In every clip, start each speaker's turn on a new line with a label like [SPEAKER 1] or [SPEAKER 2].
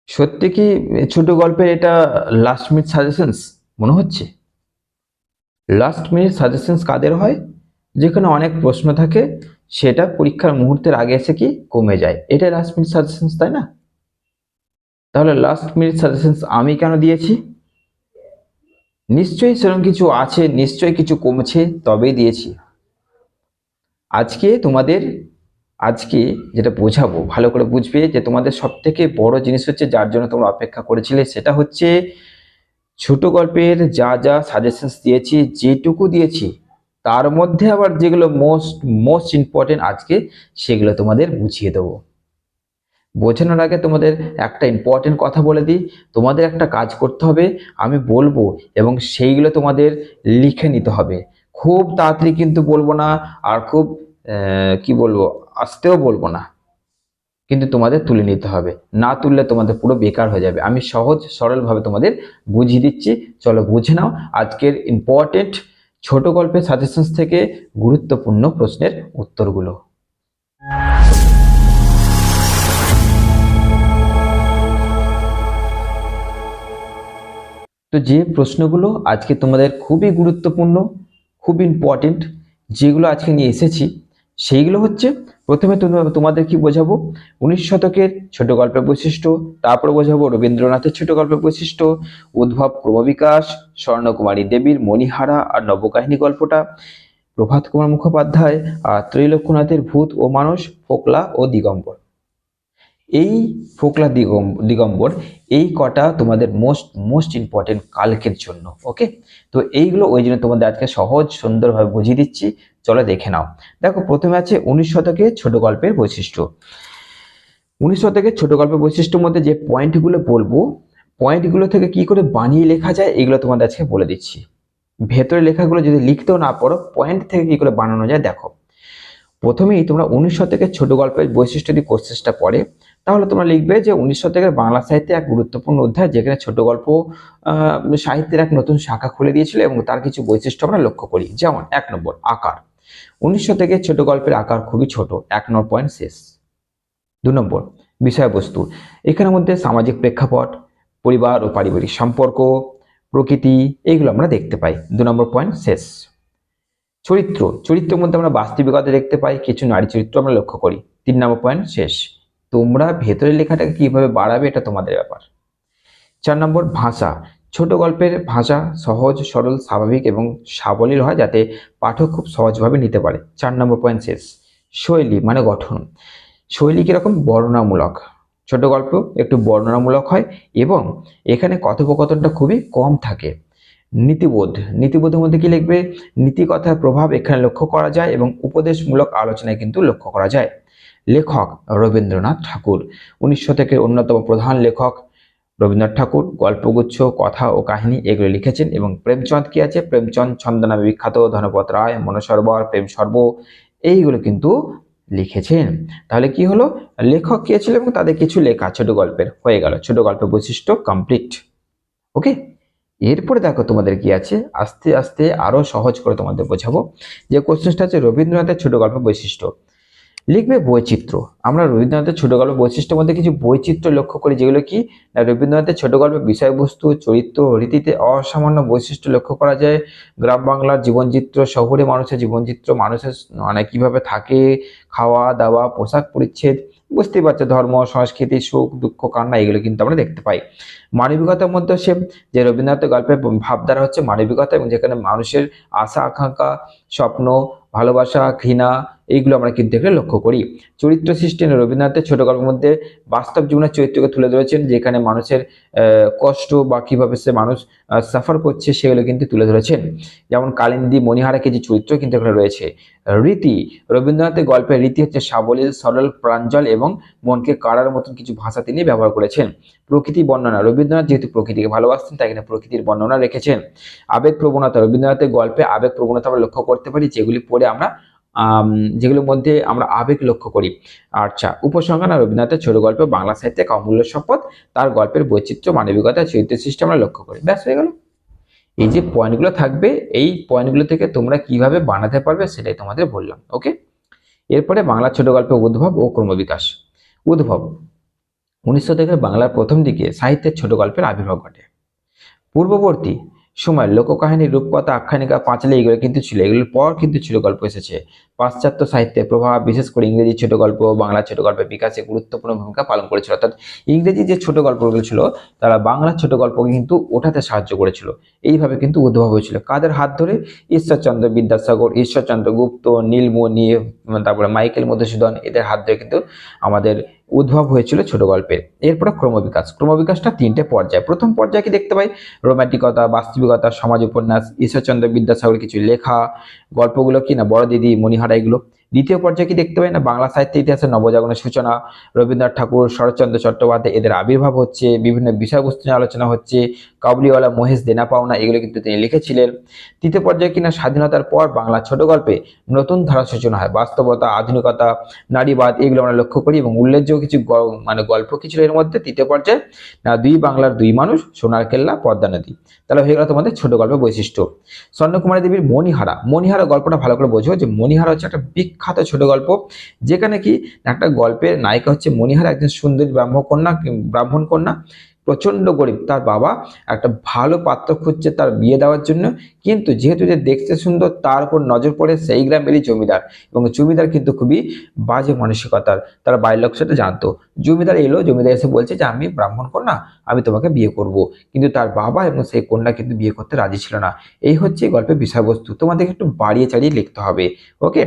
[SPEAKER 1] সত্যি কি ছোট গল্পের এটা লাস্ট মিনিট সাজেশনস মনে হচ্ছে? লাস্ট মিনিট সাজেশনস কাদের হয়? যেখানে অনেক প্রশ্ন থাকে, সেটা পরীক্ষার মুহূর্তের আগে এসে কি কমে যায়, এটাই লাস্ট মিনিট সাজেশনস, তাই না? তাহলে লাস্ট মিনিট সাজেশনস আমি কেন দিয়েছি? নিশ্চয়ই সেরকম কিছু আছে, নিশ্চয়ই কিছু কমছে, তবেই দিয়েছি। আজকে যেটা বোঝাবো, ভালো করে বুঝবে যে তোমাদের সব থেকে বড় জিনিস হচ্ছে, যার জন্য তোমরা অপেক্ষা করেছিলে, সেটা হচ্ছে ছোট গল্পের যা যা সাজেশনস দিয়েছি, যেটুকু দিয়েছি, তার মধ্যে আবার যেগুলো মোস্ট মোস্ট ইম্পর্টেন্ট আজকে সেগুলো তোমাদের বুঝিয়ে দেবো। বোঝানোর আগে তোমাদের একটা ইম্পর্টেন্ট কথা বলে দিই, তোমাদের একটা কাজ করতে হবে, আমি বলবো এবং সেইগুলো তোমাদের লিখে নিতে হবে। খুব তাড়াতাড়ি কিন্তু বলবো না, আর খুব কি বলবো, আস্তেও বলবো না, কিন্তু তোমাদের তুলে নিতে হবে। না তুললে তোমাদের পুরো বেকার হয়ে যাবে। আমি সহজ সরলভাবে তোমাদের বুঝিয়ে দিচ্ছি, চলো বুঝে নাও আজকের ইম্পর্টেন্ট ছোট গল্পের সাজেশনস থেকে গুরুত্বপূর্ণ প্রশ্নের উত্তরগুলো। তো যে প্রশ্নগুলো আজকে তোমাদের খুবই গুরুত্বপূর্ণ, খুব ইম্পর্টেন্ট, যেগুলো আজকে নিয়ে এসেছি, সেইগুলো হচ্ছে, প্রথমে তোমাদের কি বোঝাবো, 19 শতকের ছোট গল্পের বৈশিষ্ট্য, তারপরে বোঝাবো রবীন্দ্রনাথের ছোট গল্পের বৈশিষ্ট্য, উদ্ভব ক্রমবিকাশ, স্বর্ণকুমারী দেবীর মণিহারা আর নবকাহিনী গল্পটা, প্রভাত কুমার মুখোপাধ্যায় আর ত্রৈলোক্যনাথের ভূত ও মানুষ, ফোকলা ও দিগম্বর। এই ফোকলা দিগম্বর, এই কটা তোমাদের মোস্ট মোস্ট ইম্পর্টেন্ট কালকের জন্য। ওকে, তো এইগুলো ওই জন্য তোমাদের আজকে সহজ সুন্দরভাবে বুঝিয়ে দিচ্ছি, চলো দেখে নাও। দেখো, প্রথমে আছে 19 শতকে ছোট গল্পের বৈশিষ্ট্য। 19 শতকের ছোট গল্পের বৈশিষ্ট্যের মধ্যে যে পয়েন্টগুলো বলবো, পয়েন্টগুলো থেকে কি করে বানিয়ে লেখা যায়, এগুলো তোমাদের আজকে বলে দিচ্ছি। ভেতরে লেখাগুলো যদি লিখতেও না পারো, পয়েন্ট থেকে কি করে বানানো যায় দেখো। প্রথমেই তোমরা 19 শতকের ছোট গল্পের বৈশিষ্ট্য যদি কোর্সেসটা পড়ে, তাহলে তোমরা লিখবে যে 19 শতকের বাংলা সাহিত্যে এক গুরুত্বপূর্ণ অধ্যায়, যেখানে ছোট গল্প সাহিত্যের এক নতুন শাখা খুলে দিয়েছিল এবং তার কিছু বৈশিষ্ট্য আমরা লক্ষ্য করি। যেমন 1 নম্বর, আকার। 19 শতকের ছোট গল্পের আকার খুবই ছোট, 1 নম্বর পয়েন্ট শেষ। 2 নম্বর, বিষয়বস্তু। এখানের মধ্যে সামাজিক প্রেক্ষাপট, পরিবার ও পারিবারিক সম্পর্ক, প্রকৃতি, এইগুলো আমরা দেখতে পাই। 2 নম্বর পয়েন্ট শেষ। চরিত্রের মধ্যে আমরা বাস্তবিকতা দেখতে পাই, কিছু নারী চরিত্র আমরা লক্ষ্য করি। 3 নম্বর পয়েন্ট শেষ। তোমরা ভেতরের লেখাটাকে কিভাবে বাড়াবে, এটা তোমাদের ব্যাপার। 4 নম্বর, ভাষা। ছোট গল্পের ভাষা সহজ, সরল, স্বাভাবিক এবং সাবলীল হয়, যাতে পাঠক খুব সহজভাবে নিতে পারে। 4 নম্বর পয়েন্ট শেষ। শৈলী মানে গঠন। শৈলী কিরকম? বর্ণনামূলক। ছোট গল্প একটু বর্ণনামূলক হয় এবং এখানে কথোপকথনটা খুবই কম থাকে। নীতিবোধের মধ্যে কি লিখবে? নীতিকথার প্রভাব এখানে লক্ষ্য করা যায় এবং উপদেশমূলক আলোচনায় কিন্তু লক্ষ্য করা যায়। লেখক রবীন্দ্রনাথ ঠাকুর। 19 শতকের অন্যতম প্রধান লেখক রবীন্দ্রনাথ ঠাকুর গল্পগুচ্ছ, কথা ও কাহিনী এগুলো লিখেছেন। এবং প্রেমচন্দ কি আছে? প্রেমচন্দ ছন্দ নামে বিখ্যাত, ধনপত রায়, মনোসরোবর, প্রেম সর্ব, এইগুলো কিন্তু লিখেছেন। তাহলে কি হলো? লেখক কে ছিল এবং তাদের কিছু লেখা ছোট গল্পের হয়ে গেল। ছোট গল্পের বৈশিষ্ট্য কমপ্লিট। ওকে, এরপরে দেখো তোমাদের কি আছে, আস্তে আস্তে আরো সহজ করে তোমাদের বোঝাবো। যে কোশ্চেনটা আছে রবীন্দ্রনাথের ছোট গল্প বৈশিষ্ট্য, লিখবে বৈচিত্র্য। আমরা রবীন্দ্রনাথের ছোট গল্প বৈশিষ্ট্যের মধ্যে কিছু বৈচিত্র্য লক্ষ্য করি, যেগুলো কি না, রবীন্দ্রনাথের ছোট গল্পের বিষয়বস্তু, চরিত্র, রীতিতে অসামান্য বৈশিষ্ট্য লক্ষ্য করা যায়। গ্রাম বাংলার জীবনচিত্র, শহুরে মানুষের জীবনচিত্র, মানুষের মানে কিভাবে থাকে, খাওয়া দাওয়া, পোশাক পরিচ্ছদ, বুঝতেই পারছো, ধর্ম, সংস্কৃতি, সুখ দুঃখ, কান্না, এগুলো কিন্তু আমরা দেখতে পাই। মানবিকতার মধ্যে সে, যে রবীন্দ্রনাথের গল্পের ভাবধারা হচ্ছে মানবিকতা, এবং যেখানে মানুষের আশা আকাঙ্ক্ষা, স্বপ্ন, ভালোবাসা, ঘৃণা, এইগুলো আমরা কিন্তু এখানে লক্ষ্য করি। চরিত্র সৃষ্টি, রবীন্দ্রনাথের ছোট গল্পের মধ্যে বাস্তব জীবনের চরিত্রকে তুলে ধরেছেন, যেখানে মানুষের কষ্ট বা কিভাবে সে মানুষ সাফার করছে, সেগুলো কিন্তু তুলে ধরেছেন। যেমন কালিন্দী, মণিহারা কিছু চরিত্র কিন্তু এখানে রয়েছে। রীতি, রবীন্দ্রনাথের গল্পের রীতি হচ্ছে সাবলীল, সরল, প্রাঞ্জল এবং মনকে কাড়ার মতন কিছু ভাষা তিনি ব্যবহার করেছেন। প্রকৃতি বর্ণনা, রবীন্দ্রনাথ যেহেতু প্রকৃতিকে ভালোবাসতেন, তাই এখানে প্রকৃতির বর্ণনা রেখেছেন। আবেগ প্রবণতা, রবীন্দ্রনাথের গল্পে আবেগ প্রবণতা আমরা লক্ষ্য করতে পারি, যেগুলি পড়ে আমরা যেগুলোর মধ্যে আমরা আবেগ লক্ষ্য করি। আচ্ছা, উপসংহার, রবীন্দ্রনাথের ছোট গল্প বাংলা সাহিত্যে এক অমূল্য সম্পদ, তার গল্পের বৈচিত্র্য, মানবিকতা, চরিত্র সৃষ্টি আমরা লক্ষ্য করি। ব্যাস, হয়ে গেল। এই যে পয়েন্টগুলো থাকবে, এই পয়েন্টগুলো থেকে তোমরা কিভাবে বানাতে পারবে সেটাই তোমাদের বললাম। ওকে, এরপরে বাংলা ছোট গল্পের উদ্ভব ও ক্রমবিকাশ। উদ্ভব, 1900 থেকে বাংলার প্রথম দিকে সাহিত্যের ছোট গল্পের আবির্ভাব ঘটে। পূর্ববর্তী সময় লোককাহিনী, রূপকথা, আখ্যানিকা, পাঁচালী এগুলো কিন্তু ছিল, এগুলোর পর কিন্তু ছোট গল্প এসেছে। পাশ্চাত্য সাহিত্যের প্রভাব, বিশেষ করে ইংরেজি ছোট গল্প বাংলা ছোট গল্পের বিকাশে গুরুত্বপূর্ণ ভূমিকা পালন করেছিল। অর্থাৎ ইংরেজি যে ছোট গল্পগুলো ছিল তারা বাংলা ছোট গল্পকে কিন্তু ওঠাতে সাহায্য করেছিল। এইভাবে কিন্তু উদ্ভব হয়েছিল কাদের হাত ধরে? ঈশ্বরচন্দ্র বিদ্যাসাগর, ঈশ্বরচন্দ্র গুপ্ত, নীলমণি, তারপরে মাইকেল মধুসূদন, এদের হাত ধরে কিন্তু আমাদের উদ্ভব হয়েছিল ছোট গল্পের। এরপরে ক্রমবিকাশ। ক্রমবিকাশটা তিনটে পর্যায়। প্রথম পর্যায়ে কি দেখতে পাই? রোমান্টিকতা, বাস্তবিকতা, সমাজ উপন্যাস, ঈশ্বরচন্দ্র বিদ্যাসাগরের কিছু লেখা, গল্পগুলো কি না বড় দিদি, মণিহারা, এগুলো। দ্বিতীয় পর্যায়ে কি দেখতে পাই না? বাংলা সাহিত্য ইতিহাসের নবজাগরণের সূচনা, রবীন্দ্রনাথ ঠাকুর, শরৎচন্দ্র চট্টোপাধ্যায় এদের আবির্ভাব হচ্ছে, বিভিন্ন বিষয়বস্তু নিয়ে আলোচনা হচ্ছে, কাবুলিওয়ালা, মহেশ, দেনা পাওনা এগুলো কিন্তু তিনি লিখেছিলেন। তৃতীয় পর্যায়ে কিনা স্বাধীনতার পর বাংলা ছোট গল্পে নতুন ধারা সূচনা হয়, বাস্তবতা, আধুনিকতা, নারীবাদ এগুলো আমরা লক্ষ্য করি এবং উল্লেখযোগ্য কিছু মানে গল্প কি ছিল এর মধ্যে তৃতীয় পর্যায়ে না? দুই বাংলার দুই মানুষ, সোনার কেল্লা, পদ্মা নদী। তাহলে হয়ে গেল তোমাদের ছোট গল্পের বৈশিষ্ট্য। স্বর্ণকুমারী দেবীর মণিহারা। মণিহারা গল্পটা ভালো করে বোঝো যে মণিহারা হচ্ছে একটা বিখ্যাত ছোট গল্প, যেখানে কি একটা গল্পের নায়িকা হচ্ছে মণিহারা, একজন সুন্দরী ব্রাহ্মণ কন্যা, প্রচন্ড গরিব। তার বাবা একটা ভালো পাত্র খুঁজছে তার বিয়ে দেওয়ার জন্য, কিন্তু যেহেতু যে দেখতে সুন্দর তার উপর নজর পড়ে সেই গ্রামেরই জমিদার, এবং জমিদার কিন্তু খুবই বাজে মানসিকতার, তার বাড়ির লোক সেটা জানতো। জমিদার এলো, জমিদার এসে বলছে যে আমি ব্রাহ্মণ কন্যা, আমি তোমাকে বিয়ে করব, কিন্তু তার বাবা এবং সেই কন্যা কিন্তু বিয়ে করতে রাজি ছিল না। এই হচ্ছে গল্পের বিষয়বস্তু, তোমাদের একটু বাড়িয়ে চাড়িয়ে লিখতে হবে। ওকে।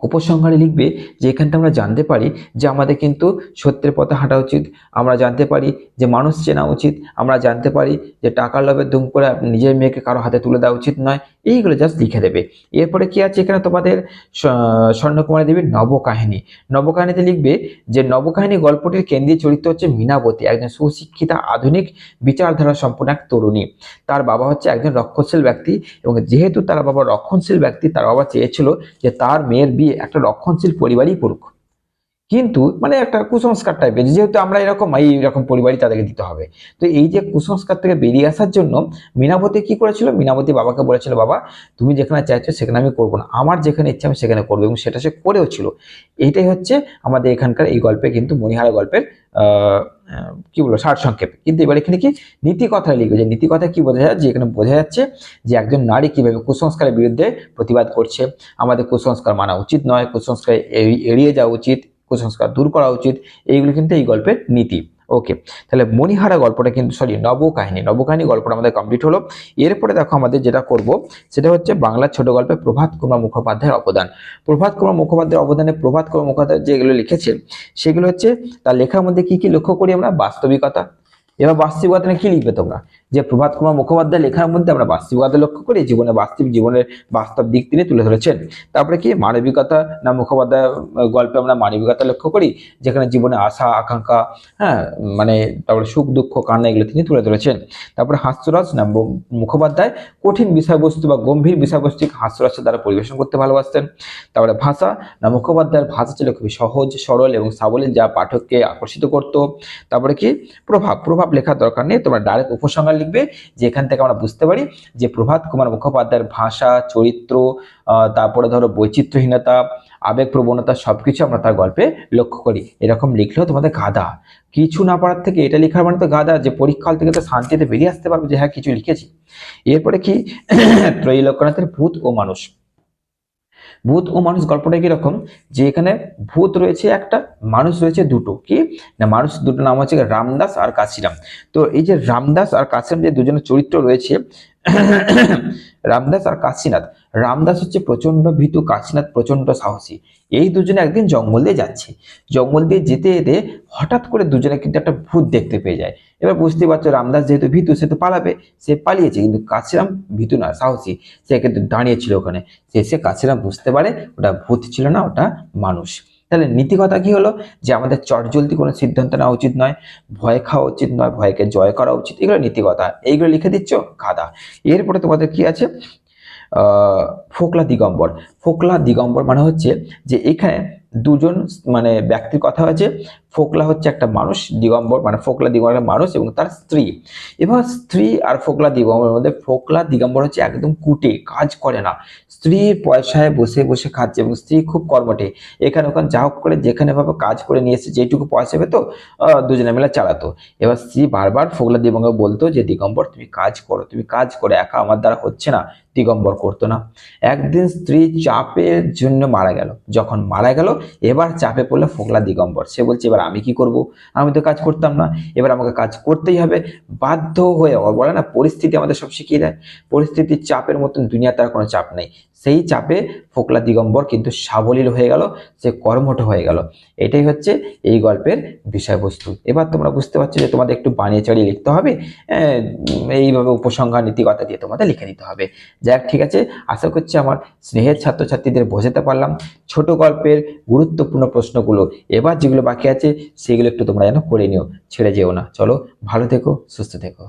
[SPEAKER 1] উপসংহারে লিখবে যে এখানটা আমরা জানতে পারি যে আমাদের কিন্তু সত্যের পথে হাঁটা উচিত, আমরা জানতে পারি যে মানুষ চেনা উচিত, আমরা জানতে পারি যে টাকার লোভে দুম করে নিজের মেয়েকে কারো হাতে তুলে দেওয়া উচিত নয়। এইগুলো জাস্ট লিখে দেবে। এরপরে কি আছে এখানে তোমাদের? স্বর্ণকুমারী দেবীর নবকাহিনী। নবকাহিনীতে লিখবে যে নবকাহিনী গল্পটির কেন্দ্রীয় চরিত্র হচ্ছে মীনাবতী, একজন সুশিক্ষিতা আধুনিক বিচারধারা সম্পন্ন এক তরুণী। তার বাবা হচ্ছে একজন রক্ষণশীল ব্যক্তি, এবং যেহেতু তার বাবা রক্ষণশীল ব্যক্তি, তার বাবা চেয়েছিল যে তার মেয়ের বিয়ে একটা রক্ষণশীল পরিবারই পড়ুক, কিন্তু মানে একটা কুসংস্কার টাইপের, যেহেতু আমরা এইরকম পরিবারই তাদেরকে দিতে হবে। তো এই যে কুসংস্কার থেকে বেরিয়ে আসার জন্য মীনাবতী কি করেছিল? মীনাবতী বাবাকে বলেছিল, বাবা তুমি যেখানে চাইছো সেখানে আমি করবো না, আমার যেখানে ইচ্ছা আমি সেখানে করবো, এবং সেটা সে করেও ছিল। এইটাই হচ্ছে আমাদের এখানকার এই গল্পে কিন্তু মণিহারা গল্পের কি বলবো সারসংক্ষেপ। কিন্তু এবার এখানে কি নীতি কথা লিখবে, যে নীতি কথা কি বোঝা যায়? যে এখানে বোঝা যাচ্ছে যে একজন নারী কিভাবে কুসংস্কারের বিরুদ্ধে প্রতিবাদ করছে, আমাদের কুসংস্কার মানা উচিত নয়, কুসংস্কার এড়িয়ে যাওয়া উচিত, কুসংস্কার দূর করা উচিত, এইগুলো কিন্তু এই গল্পের নীতি। ওকে, তাহলে মণিহারা গল্পটা কিন্তু নবকাহিনী গল্পটা আমাদের কমপ্লিট হলো। এরপরে দেখো আমাদের যেটা করব সেটা হচ্ছে বাংলার ছোট গল্পে প্রভাত কুমার মুখোপাধ্যায়ের অবদান। প্রভাত কুমার মুখোপাধ্যায়ের অবদানে প্রভাত কুমার মুখোপাধ্যায় যেগুলো লিখেছেন সেগুলো হচ্ছে তার লেখার মধ্যে কি কি লক্ষ্য করি আমরা? বাস্তবিকতা। এবার বাস্তবিকতা কি লিখবে তোমরা? যে প্রভাত কুমার মুখোপাধ্যায় লেখার মধ্যে আমরা বাস্তবিকতা লক্ষ্য করি, জীবনের বাস্তব দিক তিনি তুলে ধরেছেন। তারপরে কি মানবিকতা না মুখোপাধ্যায় গল্পে আমরা মানবিকতা লক্ষ্য করি, যেখানে জীবনে আশা আকাঙ্ক্ষা, হ্যাঁ মানে তারপরে সুখ দুঃখ কান্না এগুলো তিনি তুলে ধরেছেন। তারপরে হাস্যরস না মুখোপাধ্যায় কঠিন বিষয়বস্তু বা গম্ভীর বিষয়বস্তুকে হাস্যরসের দ্বারা পরিবেশন করতে ভালোবাসতেন। তারপরে ভাষা না মুখোপাধ্যায়ের ভাষা ছিল খুবই সহজ সরল এবং সাবলীল, যা পাঠককে আকর্ষিত করত। তারপরে কি প্রভাব লেখার দরকার নেই, তোমরা ডাইরেক্ট উপসংহার লিখবে, যে এখান থেকে আমরা বুঝতে পারি যে প্রভাত কুমার মুখোপাধ্যায়ের ভাষা, চরিত্র, তারপরে ধরো বৈচিত্র্যহীনতা, আবেগ প্রবণতা সবকিছু আমরা তার গল্পে লক্ষ্য করি। এরকম লিখলেও তোমাদের গাধা, কিছু না পারার থেকে এটা লেখার মানে তো গাধা, যে পরীক্ষা থেকে তো শান্তিতে বেরিয়ে আসতে পারবে যে হ্যাঁ কিছু লিখেছি। এরপরে কি ত্রৈলোক্যনাথের ভূত ও মানুষ। ভূত ও মানুষ গল্পটা কিরকম? যে এখানে ভূত রয়েছে একটা, মানুষ রয়েছে দুটো। কি না, মানুষ দুটো নাম হচ্ছে রামদাস আর কাশিরাম। তো এই যে রামদাস আর কাশিরাম যে দুজনের চরিত্র রয়েছে, রামদাস আর কাশীনাথ, রামদাস হচ্ছে প্রচন্ড ভীতু, কাশীনাথ প্রচন্ড সাহসী। এই দুজনে একদিন জঙ্গল দিয়ে যাচ্ছে, জঙ্গল দিয়ে যেতে যেতে হঠাৎ করে দুজনে কিন্তু একটা ভূত দেখতে পেয়ে যায়। এবার বুঝতে পারছো রামদাস যেহেতু ভীতু সে তো পালাবে, সে পালিয়েছে, কিন্তু কাশীরাম ভীতু না সাহসী, সে কিন্তু দাঁড়িয়েছিল ওখানে। সে কাশীরাম বুঝতে পারে ওটা ভূত ছিল না, ওটা মানুষ। তাহলে নীতি কথা কি হলো? যে আমাদের চটজলদি কোনো সিদ্ধান্ত নেওয়া উচিত নয়, ভয় খাওয়া উচিত নয়, ভয়কে জয় করা উচিত, এগুলো নীতি কথা। এইগুলো লিখে দিচ্ছ গাধা। এরপরে তোমাদের কি আছে? ফোকলা দিগম্বর। ফোকলা দিগম্বর মানে হচ্ছে যে এখানে দুজন মানে ব্যক্তির কথা হয়েছে, ফোকলা হচ্ছে একটা মানুষ, দিগম্বর মানে ফোকলা দিগম্বর মানুষ এবং তার স্ত্রী। এবার স্ত্রী আর ফোকলা দিগম্বরের মধ্যে ফোকলা দিগম্বর হচ্ছে একদম কুটে, কাজ করে না, স্ত্রীর পয়সায় বসে বসে খাচ্ছে এবং স্ত্রী খুব কর্মঠে, এখানে ওখানে যা হোক করে যেখানে ভাবে কাজ করে নিয়ে এসে যেটুকু পয়সা পেতো দুজনে মিলে চালাতো। এবার স্ত্রী বারবার ফোকলা দিগম্বর বলতো যে দিগম্বর তুমি কাজ করো, তুমি কাজ করো, একা আমার দ্বারা হচ্ছে না। দিগম্বর করতো না। একদিন স্ত্রী চাপের জন্য মারা গেল। যখন মারা গেল এবার চাপে পড়লো ফোকলা দিগম্বর। সে বলছে এবার আমি কি করব, আমি তো কাজ করতাম না, এবার আমাকে কাজ করতেই হবে। বাধ্য হয়ে, বলে না পরিস্থিতি আমাদের সব শিখিয়ে দেয়, পরিস্থিতির চাপের মতন দুনিয়াতে আর কোনো চাপ নেই। সেই চাপে ফোকলা দিগম্বর কিন্তু সাবলীল হয়ে গেল, সে কর্মঠ হয়ে গেল। এটাই হচ্ছে এই গল্পের বিষয়বস্তু। এবার তোমরা বুঝতে পারছো যে তোমাদের একটু বানিয়ে চাড়িয়ে লিখতে হবে, এইভাবে উপসংহার নীতিকথা দিয়ে তোমাদের লিখে নিতে হবে। যাক, ঠিক আছে, আশা করছি আমার স্নেহের ছাত্রছাত্রীদের বোঝাতে পারলাম ছোট গল্পের গুরুত্বপূর্ণ প্রশ্নগুলো। এবার যেগুলো বাকি আছে সেগুলো একটু তোমরা যেন করে নিও, ছেড়ে যেও না। চলো, ভালো থেকো, সুস্থ থেকো।